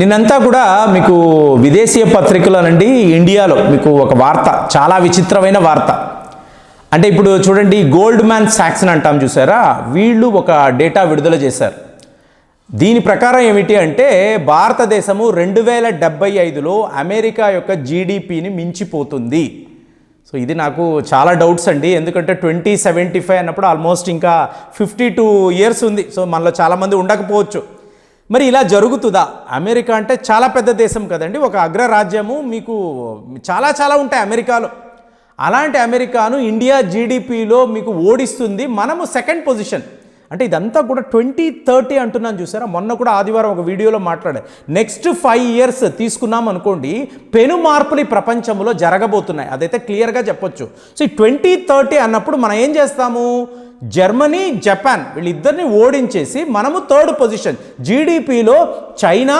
నిన్నంతా కూడా మీకు విదేశీయ పత్రికలనండి ఇండియాలో మీకు ఒక వార్త, చాలా విచిత్రమైన వార్త. అంటే ఇప్పుడు చూడండి, గోల్డ్మ్యాన్ సాక్స్ అని అంటాం చూసారా, వీళ్ళు ఒక డేటా విడుదల చేశారు. దీని ప్రకారం ఏమిటి అంటే భారతదేశము 2075లో అమెరికా యొక్క జీడిపిని మించిపోతుంది. సో ఇది నాకు చాలా డౌట్స్ అండి, ఎందుకంటే 2075 అన్నప్పుడు ఆల్మోస్ట్ ఇంకా 52 ఇయర్స్ ఉంది. సో మనలో చాలామంది ఉండకపోవచ్చు. మరి ఇలా జరుగుతుందా? అమెరికా అంటే చాలా పెద్ద దేశం కదండి, ఒక అగ్రరాజ్యము, మీకు చాలా ఉంటాయి అమెరికాలో. అలాంటి అమెరికాను ఇండియా జీడిపిలో మీకు ఓడిస్తుంది, మనము సెకండ్ పొజిషన్. అంటే ఇదంతా కూడా 2030 అంటున్నాను చూసారా. మొన్న కూడా ఆదివారం ఒక వీడియోలో మాట్లాడారు. నెక్స్ట్ 5 ఇయర్స్ తీసుకున్నాం అనుకోండి, పెను మార్పులు ఈ ప్రపంచంలో జరగబోతున్నాయి, అదైతే క్లియర్గా చెప్పొచ్చు. సో ఈ 2030 అన్నప్పుడు మనం ఏం చేస్తాము, జర్మనీ, జపాన్ వీళ్ళిద్దరిని ఓడించేసి మనము థర్డ్ పొజిషన్. జీడిపిలో చైనా,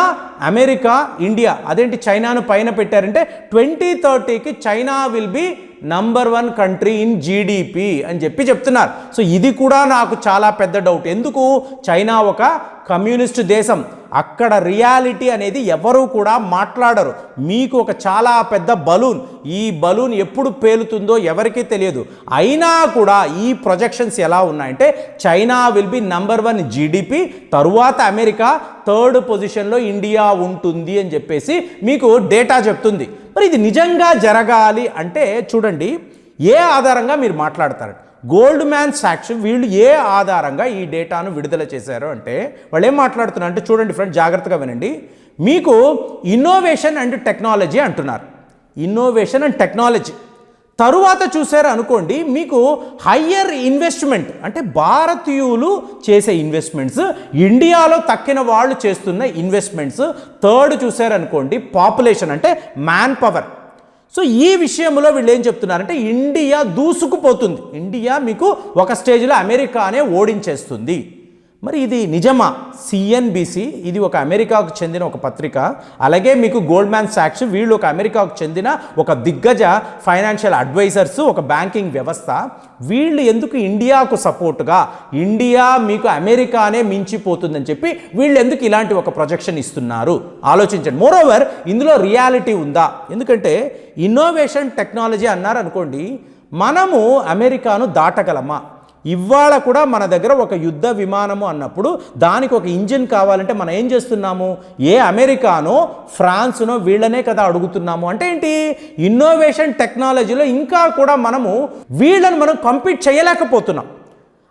అమెరికా, ఇండియా. అదేంటి చైనాను పైన పెట్టారంటే 2030కి China will be number 1 country in GDP అని చెప్తున్నారు. సో ఇది కూడా నాకు చాలా పెద్ద డౌట్. ఎందుకు? చైనా ఒక కమ్యూనిస్ట్ దేశం, అక్కడ రియాలిటీ అనేది ఎవరు కూడా మాట్లాడరు. మీకు ఒక చాలా పెద్ద బలూన్, ఈ బలూన్ ఎప్పుడు పేలుతుందో ఎవరికీ తెలియదు. అయినా కూడా ఈ ప్రొజెక్షన్స్ ఎలా ఉన్నాయంటే China will be number 1 GDP, తరువాత అమెరికా, థర్డ్ పొజిషన్లో ఇండియా ఉంటుంది అని చెప్పేసి మీకు డేటా చెప్తుంది. మరి ఇది నిజంగా జరగాలి అంటే చూడండి, ఏ ఆధారంగా మీరు మాట్లాడతారు? గోల్డ్మ్యాన్ సాక్స్ వీళ్ళు ఏ ఆధారంగా ఈ డేటాను విడుదల చేశారు అంటే వాళ్ళు ఏం మాట్లాడుతున్నారు అంటే చూడండి ఫ్రెండ్స్, జాగ్రత్తగా వినండి. మీకు ఇన్నోవేషన్ అండ్ టెక్నాలజీ అంటున్నారు, ఇన్నోవేషన్ అండ్ టెక్నాలజీ. తరువాత చూసారు అనుకోండి, మీకు హయ్యర్ ఇన్వెస్ట్మెంట్ అంటే భారతీయులు చేసే ఇన్వెస్ట్మెంట్స్, ఇండియాలో తక్కిన వాళ్ళు చేస్తున్న ఇన్వెస్ట్మెంట్స్. థర్డ్ చూసారు అనుకోండి, పాపులేషన్ అంటే మ్యాన్ పవర్. సో ఈ విషయంలో వీళ్ళు ఏం చెప్తున్నారంటే ఇండియా దూసుకుపోతుంది, ఇండియా మీకు ఒక స్టేజ్లో అమెరికానే ఓడించేస్తుంది. మరి ఇది నిజమా? సిఎన్బిసి ఇది ఒక అమెరికాకు చెందిన ఒక పత్రిక, అలాగే మీకు గోల్డ్మ్యాన్ సాక్స్ వీళ్ళు ఒక అమెరికాకు చెందిన ఒక దిగ్గజ ఫైనాన్షియల్ అడ్వైజర్స్, ఒక బ్యాంకింగ్ వ్యవస్థ. వీళ్ళు ఎందుకు ఇండియాకు సపోర్టుగా ఇండియా మీకు అమెరికానే మించిపోతుందని చెప్పి వీళ్ళు ఎందుకు ఇలాంటి ఒక ప్రొజెక్షన్ ఇస్తున్నారు? ఆలోచించండి. మోరోవర్ ఇందులో రియాలిటీ ఉందా? ఎందుకంటే ఇన్నోవేషన్ టెక్నాలజీ అన్నారు అనుకోండి, మనము అమెరికాను దాటగలమా? ఇవాళ కూడా మన దగ్గర ఒక యుద్ధ విమానము అన్నప్పుడు దానికి ఒక ఇంజిన్ కావాలంటే మనం ఏం చేస్తున్నాము? ఏ అమెరికానో ఫ్రాన్స్నో వీళ్ళనే కదా అడుగుతున్నాము. అంటే ఏంటి? ఇన్నోవేషన్ టెక్నాలజీలో ఇంకా కూడా మనము వీళ్ళని మనం కంపీట్ చేయలేకపోతున్నాం.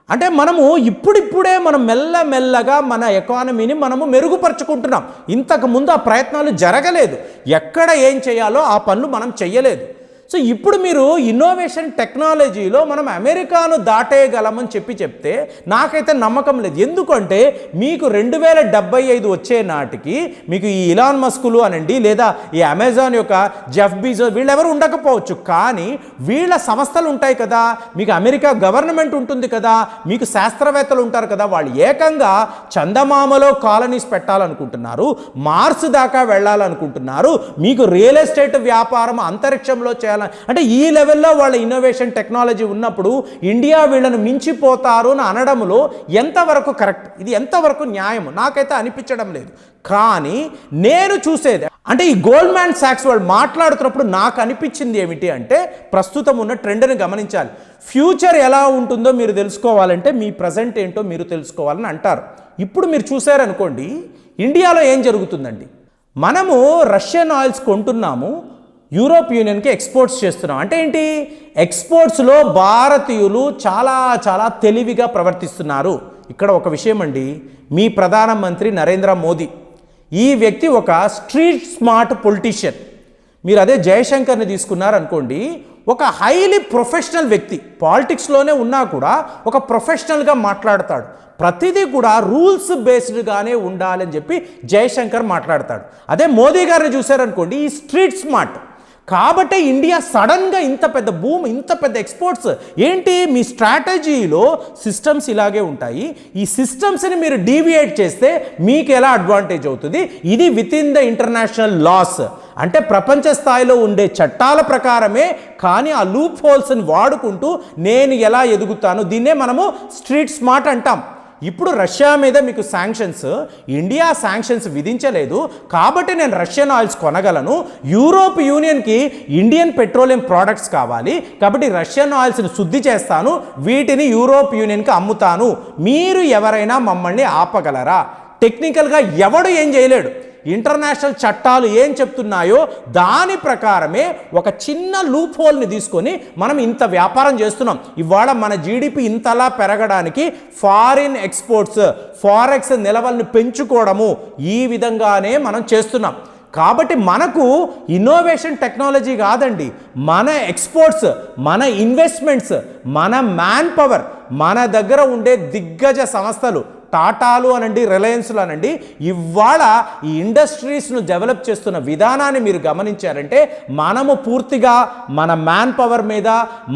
అంటే మనము ఇప్పుడిప్పుడే మనం మెల్లమెల్లగా మన ఎకానమీని మనము మెరుగుపరుచుకుంటున్నాం. ఇంతకుముందు ఆ ప్రయత్నాలు జరగలేదు, ఎక్కడ ఏం చేయాలో ఆ పనులు మనం చెయ్యలేదు. సో ఇప్పుడు మీరు ఇన్నోవేషన్ టెక్నాలజీలో మనం అమెరికాను దాటేయగలమని చెప్తే నాకైతే నమ్మకం లేదు. ఎందుకంటే మీకు 2075 వచ్చే నాటికి మీకు ఈ ఇలాన్ మస్కులు అనండి, లేదా ఈ అమెజాన్ యొక్క జెఫ్ బీజోస్ వీళ్ళెవరు ఉండకపోవచ్చు, కానీ వీళ్ళ సంస్థలు ఉంటాయి కదా, మీకు అమెరికా గవర్నమెంట్ ఉంటుంది కదా, మీకు శాస్త్రవేత్తలు ఉంటారు కదా, వాళ్ళు ఏకంగా చందమామలో కాలనీస్ పెట్టాలనుకుంటున్నారు, మార్స్ దాకా వెళ్ళాలనుకుంటున్నారు, మీకు రియల్ ఎస్టేట్ వ్యాపారం అంతరిక్షంలో చేయాలి. అంటే ఈ లెవెల్లో వాళ్ళ ఇన్నోవేషన్ టెక్నాలజీ ఉన్నప్పుడు ఇండియా వీళ్ళను మించిపోతారు అని అనడంలో ఎంతవరకు కరెక్ట్, ఇది ఎంతవరకు న్యాయం నాకైతే అనిపించడం లేదు. కానీ నేను చూసేది అంటే ఈ గోల్డ్మ్యాన్ సాక్స్ వాళ్ళు మాట్లాడుతున్నప్పుడు నాకు అనిపించింది ఏమిటి అంటే ప్రస్తుతం ఉన్న ట్రెండ్ని గమనించాలి. ఫ్యూచర్ ఎలా ఉంటుందో మీరు తెలుసుకోవాలంటే మీ ప్రజెంట్ ఏంటో మీరు తెలుసుకోవాలని అంటారు. ఇప్పుడు మీరు చూసారనుకోండి, ఇండియాలో ఏం జరుగుతుందండి, మనము రష్యన్ ఆయిల్స్ కొంటున్నాము, యూరోప్ యూనియన్కి ఎక్స్పోర్ట్స్ చేస్తున్నాం. అంటే ఏంటి? ఎక్స్పోర్ట్స్లో భారతీయులు చాలా తెలివిగా ప్రవర్తిస్తున్నారు. ఇక్కడ ఒక విషయం అండి, మీ ప్రధానమంత్రి నరేంద్ర మోదీ ఈ వ్యక్తి ఒక స్ట్రీట్ స్మార్ట్ పొలిటీషియన్. మీరు అదే జయశంకర్ని తీసుకున్నారనుకోండి, ఒక హైలీ ప్రొఫెషనల్ వ్యక్తి, పాలిటిక్స్లోనే ఉన్నా కూడా ఒక ప్రొఫెషనల్గా మాట్లాడతాడు, ప్రతిదీ కూడా రూల్స్ బేస్డ్గానే ఉండాలని చెప్పి జయశంకర్ మాట్లాడతాడు. అదే మోదీ గారిని చూశారనుకోండి, ఈ స్ట్రీట్ స్మార్ట్. కాబట్టి ఇండియా సడన్గా ఇంత పెద్ద బూమ్, ఇంత పెద్ద ఎక్స్పోర్ట్స్ ఏంటి? మీ స్ట్రాటజీలో సిస్టమ్స్ ఇలాగే ఉంటాయి, ఈ సిస్టమ్స్ని మీరు డీవియేట్ చేస్తే మీకు ఎలా అడ్వాంటేజ్ అవుతుంది? ఇది within the international laws, అంటే ప్రపంచ స్థాయిలో ఉండే చట్టాల ప్రకారమే. కానీ ఆ లూప్ హోల్స్ని వాడుకుంటూ నేను ఎలా ఎదుగుతాను, దీన్నే మనము స్ట్రీట్ స్మార్ట్ అంటాం. ఇప్పుడు రష్యా మీద మీకు శాంక్షన్స్, ఇండియా శాంక్షన్స్ విధించలేదు కాబట్టి నేను రష్యన్ ఆయిల్స్ కొనగలను. యూరోప్ యూనియన్కి ఇండియన్ పెట్రోలియం ప్రోడక్ట్స్ కావాలి కాబట్టి రష్యన్ ఆయిల్స్ని శుద్ధి చేస్తాను, వీటిని యూరోప్ యూనియన్కి అమ్ముతాను. మీరు ఎవరైనా మమ్మల్ని ఆపగలరా? టెక్నికల్గా ఎవడు ఏం చేయలేడు. ఇంటర్నేషనల్ చట్టాలు ఏం చెప్తున్నాయో దాని ప్రకారమే ఒక చిన్న లూప్ హోల్ని తీసుకొని మనం ఇంత వ్యాపారం చేస్తున్నాం. ఇవాళ మన జీడిపి ఇంతలా పెరగడానికి ఫారిన్ ఎక్స్పోర్ట్స్, ఫారెక్స్ నిల్వల్ని పెంచుకోవడము, ఈ విధంగానే మనం చేస్తున్నాం. కాబట్టి మనకు ఇన్నోవేషన్ టెక్నాలజీ కాదండి, మన ఎక్స్పోర్ట్స్, మన ఇన్వెస్ట్మెంట్స్, మన మ్యాన్ పవర్, మన దగ్గర ఉండే దిగ్గజ సంస్థలు, టాటాలు అనండి, రిలయన్స్లు అనండి, ఇవాళ ఈ ఇండస్ట్రీస్ను డెవలప్ చేస్తున్న విధానాన్ని మీరు గమనించారంటే మనము పూర్తిగా మన మ్యాన్ పవర్ మీద,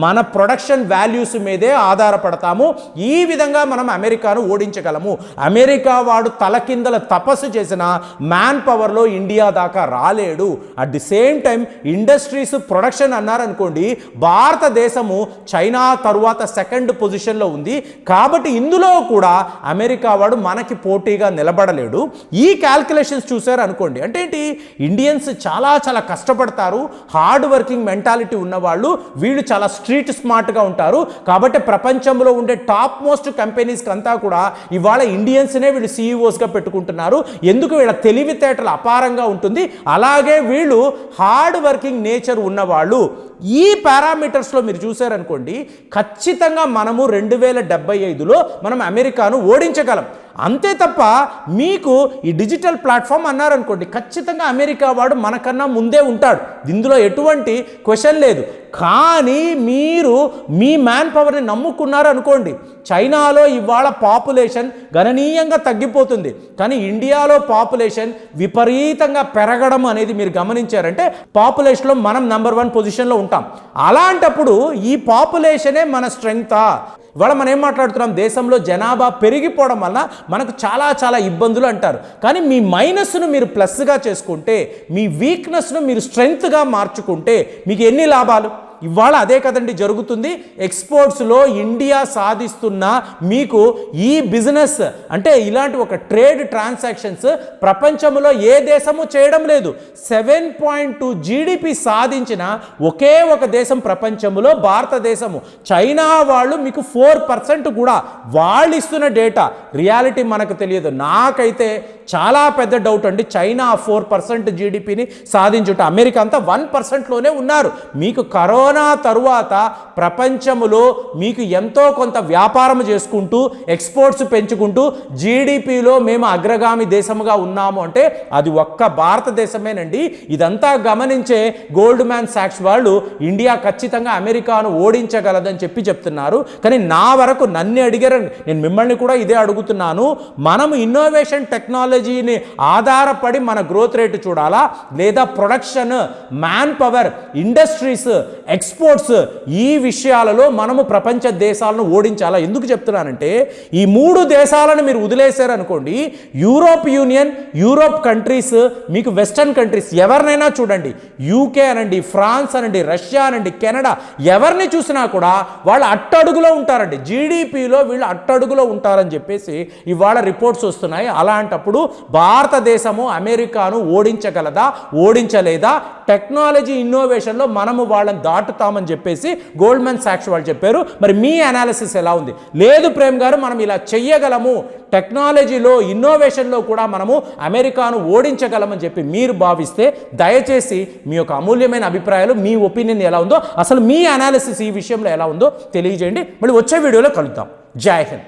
మన ప్రొడక్షన్ వాల్యూస్ మీదే ఆధారపడతాము. ఈ విధంగా మనం అమెరికాను ఓడించగలము. అమెరికా వాడు తలకిందల తపస్సు చేసిన మ్యాన్ పవర్లో ఇండియా దాకా రాలేడు. At the same time industries, production అన్నారనుకోండి, భారతదేశము చైనా తరువాత సెకండ్ పొజిషన్లో ఉంది. కాబట్టి ఇందులో కూడా అమెరికా వాడు మనకి పోటీగా నిలబడలేడు. ఈ క్యాల్కులేషన్స్ చూసారు అనుకోండి, అంటే ఏంటి, ఇండియన్స్ చాలా చాలా కష్టపడతారు, హార్డ్ వర్కింగ్ మెంటాలిటీ ఉన్నవాళ్ళు, వీళ్ళు చాలా స్ట్రీట్ స్మార్ట్గా ఉంటారు. కాబట్టి ప్రపంచంలో ఉండే టాప్ మోస్ట్ కంపెనీస్కి అంతా కూడా ఇవాళ ఇండియన్స్నే వీళ్ళు సీఈఓస్గా పెట్టుకుంటున్నారు. ఎందుకు? వీళ్ళ తెలివితేటలు అపారంగా ఉంటుంది. అలాగే వీళ్ళు హార్డ్ వర్కింగ్ నేచర్ ఉన్నవాళ్ళు. ఈ పారామీటర్స్లో మీరు చూసారనుకోండి, ఖచ్చితంగా మనము 2075లో మనం అమెరికాను ఓడించగలం. అంతే తప్ప మీకు ఈ డిజిటల్ ప్లాట్ఫామ్ అన్నారనుకోండి, ఖచ్చితంగా అమెరికా వాడు మనకన్నా ముందే ఉంటాడు, ఇందులో ఎటువంటి క్వశ్చన్ లేదు. కానీ మీరు మీ మ్యాన్ పవర్ని నమ్ముకున్నారు అనుకోండి, చైనాలో ఇవాళ పాపులేషన్ గణనీయంగా తగ్గిపోతుంది, కానీ ఇండియాలో పాపులేషన్ విపరీతంగా పెరగడం అనేది మీరు గమనించారంటే పాపులేషన్లో మనం నెంబర్ 1 పొజిషన్లో ఉంటాం. అలాంటప్పుడు ఈ పాపులేషనే మన స్ట్రెంగ్తా? ఇవాళ మనం ఏం మాట్లాడుతున్నాం, దేశంలో జనాభా పెరిగిపోవడం వల్ల మనకు చాలా చాలా ఇబ్బందులు అంటారు. కానీ మీ మైనస్ను మీరు ప్లస్గా చేసుకుంటే, మీ వీక్నెస్ను మీరు స్ట్రెంగ్త్గా మార్చుకుంటే మీకు ఎన్ని లాభాలు? ఇవాళ అదే కదండి జరుగుతుంది. ఎక్స్పోర్ట్స్లో ఇండియా సాధిస్తున్న మీకు ఈ బిజినెస్ అంటే ఇలాంటి ఒక ట్రేడ్ ట్రాన్సాక్షన్స్ ప్రపంచంలో ఏ దేశము చేయడం లేదు. 7.2 జీడిపి సాధించిన ఒకే ఒక దేశం ప్రపంచంలో భారతదేశము. చైనా వాళ్ళు మీకు 4% కూడా వాళ్ళు ఇస్తున్న డేటా, రియాలిటీ మనకు తెలియదు. నాకైతే చాలా పెద్ద డౌట్ అండి, చైనా 4% జీడిపిని సాధించుట, అమెరికా అంతా 1%లోనే ఉన్నారు. మీకు కరోనా తరువాత ప్రపంచంలో మీకు ఎంతో కొంత వ్యాపారం చేసుకుంటూ ఎక్స్పోర్ట్స్ పెంచుకుంటూ జీడిపిలో మేము అగ్రగామి దేశముగా ఉన్నాము అంటే అది ఒక్క భారతదేశమేనండి. ఇదంతా గమనించే గోల్డ్ మ్యాన్ సాక్స్ వాళ్ళు ఇండియా ఖచ్చితంగా అమెరికాను ఓడించగలదని చెప్తున్నారు. కానీ నా వరకు నన్ను అడిగారు, నేను మిమ్మల్ని కూడా ఇదే అడుగుతున్నాను. మనము ఇన్నోవేషన్ టెక్నాలజీని ఆధారపడి మన గ్రోత్ రేటు చూడాలా, లేదా production, man power, industries, exports, ఈ విషయాలలో మనము ప్రపంచ దేశాలను ఓడించాలా? ఎందుకు చెప్తున్నానంటే ఈ 3 దేశాలను మీరు వదిలేశారనుకోండి, యూరోప్ యూనియన్, యూరోప్ కంట్రీస్, మీకు వెస్టర్న్ కంట్రీస్ ఎవరినైనా చూడండి, యూకే అనండి, ఫ్రాన్స్ అనండి, రష్యా అనండి, కెనడా, ఎవరిని చూసినా కూడా వాళ్ళు అట్టడుగులో ఉంటారండి. జీడిపిలో వీళ్ళు అట్టడుగులో ఉంటారని చెప్పేసి ఇవాళ రిపోర్ట్స్ వస్తున్నాయి. అలాంటప్పుడు భారతదేశము అమెరికాను ఓడించగలదా, ఓడించలేదా? టెక్నాలజీ ఇన్నోవేషన్లో మనము వాళ్ళని దాటుతామని చెప్పేసి గోల్డ్మెన్ సాక్స్ వాళ్ళు చెప్పారు. మరి మీ అనాలిసిస్ ఎలా ఉంది? లేదు ప్రేమ్ గారు, మనం ఇలా చెయ్యగలము, టెక్నాలజీలో ఇన్నోవేషన్లో కూడా మనము అమెరికాను ఓడించగలమని చెప్పి మీరు భావిస్తే దయచేసి మీ యొక్క అమూల్యమైన అభిప్రాయాలు, మీ ఒపీనియన్ ఎలా ఉందో, అసలు మీ అనాలిసిస్ ఈ విషయంలో ఎలా ఉందో తెలియజేయండి. మళ్ళీ వచ్చే వీడియోలో కలుద్దాం. జై హింద్.